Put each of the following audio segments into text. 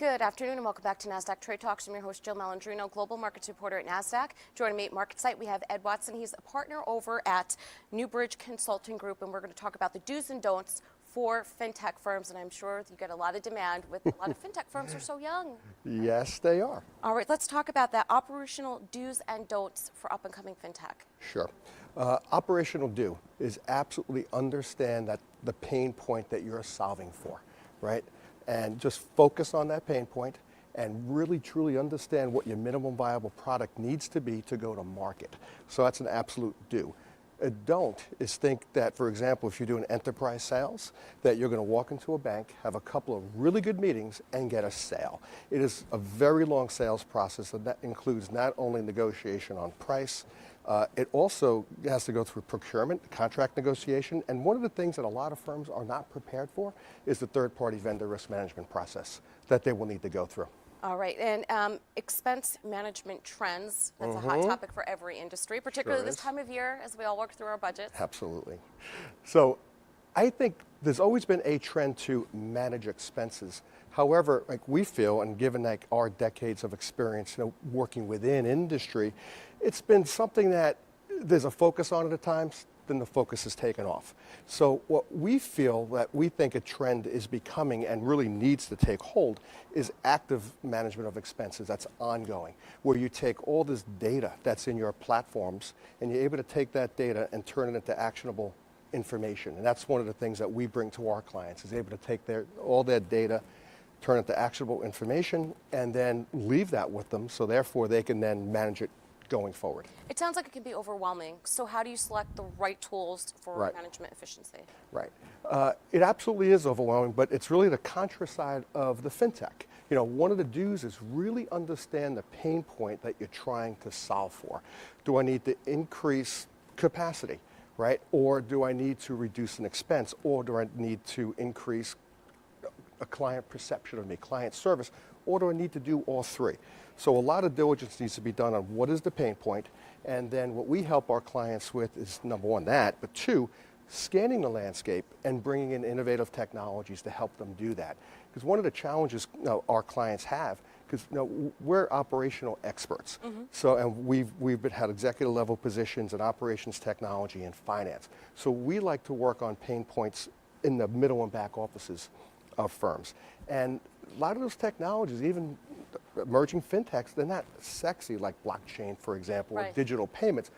Good afternoon and welcome back to Nasdaq Trade Talks. I'm your host, Jill Malandrino, Global Markets Reporter at Nasdaq. Joining me at MarketSite, we have Ed Watson. He's a partner over at Newbridge Consulting Group, and we're going to talk about the do's and don'ts for FinTech firms, and I'm sure you get a lot of demand with a lot of FinTech firms are so young. Yes, they are. All right, let's talk about that. Operational do's and don'ts for up-and-coming FinTech. Sure. Operational do is absolutely understand that the pain point that you're solving for, right? And just focus on that pain point and really truly understand what your minimum viable product needs to be to go to market. So that's an absolute do. A don't is think that, for example, if you're doing enterprise sales, that you're going to walk into a bank, have a couple of really good meetings, and get a sale. It is a very long sales process, and that includes not only negotiation on price, it also has to go through procurement, contract negotiation, and one of the things that a lot of firms are not prepared for is the third-party vendor risk management process that they will need to go through. All right, and expense management trends, that's a hot topic for every industry, particularly this time of year as we all work through our budgets. Absolutely. So I think there's always been a trend to manage expenses. However, like we feel, and given like our decades of experience, working within industry, it's been something that there's a focus on at times, then the focus is taken off. So what we feel that we think a trend is becoming and really needs to take hold is active management of expenses that's ongoing, where you take all this data that's in your platforms and you're able to take that data and turn it into actionable information. And that's one of the things that we bring to our clients, is able to take all their data, turn it to actionable information, and then leave that with them, so therefore they can then manage it going forward. It sounds like it can be overwhelming. So how do you select the right tools for management efficiency? Right. It absolutely is overwhelming, but it's really the contra side of the FinTech. One of the do's is really understand the pain point that you're trying to solve for. Do I need to increase capacity, right? Or do I need to reduce an expense? Or do I need to increase a client perception of me, client service? Or do I need to do all three? So a lot of diligence needs to be done on what is the pain point, and then what we help our clients with is, number one, that, but two, scanning the landscape and bringing in innovative technologies to help them do that. Because one of the challenges our clients have, because we're operational experts, so and we've had executive level positions in operations technology and finance. So we like to work on pain points in the middle and back offices of firms. And a lot of those technologies, even emerging fintechs, they're not sexy like blockchain, for example, or digital payments,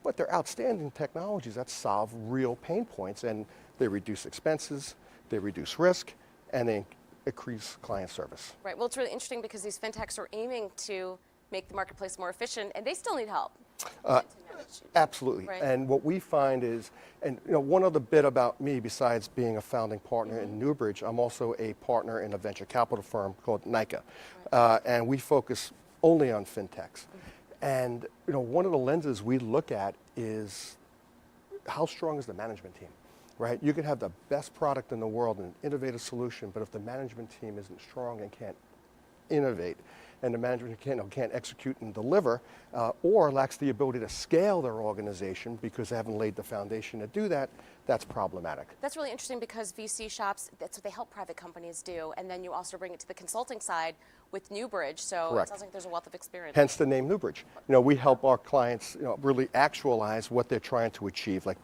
but they're outstanding technologies that solve real pain points, and they reduce expenses, they reduce risk, and they increase client service. Right. Well, it's really interesting because these fintechs are aiming to make the marketplace more efficient, and they still need help. Absolutely. Right. And what we find is, and one other bit about me besides being a founding partner in Newbridge, I'm also a partner in a venture capital firm called NICA. And we focus only on fintechs. And one of the lenses we look at is how strong is the management team, right? You could have the best product in the world and an innovative solution, but if the management team isn't strong and can't innovate, and the management can't execute and deliver, or lacks the ability to scale their organization because they haven't laid the foundation to do that, that's problematic. That's really interesting because VC shops, that's what they help private companies do, and then you also bring it to the consulting side with Newbridge, so it sounds like there's a wealth of experience. Hence the name Newbridge. We help our clients really actualize what they're trying to achieve. Like,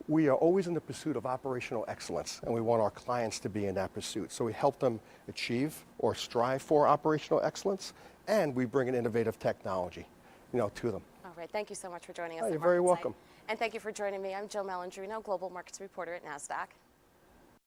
we are always in the pursuit of operational excellence, and we want our clients to be in that pursuit. So we help them achieve or strive for operational excellence, and we bring an innovative technology, to them. All right. Thank you so much for joining us. You're very welcome. And thank you for joining me. I'm Jill Malandrino, Global Markets Reporter at Nasdaq.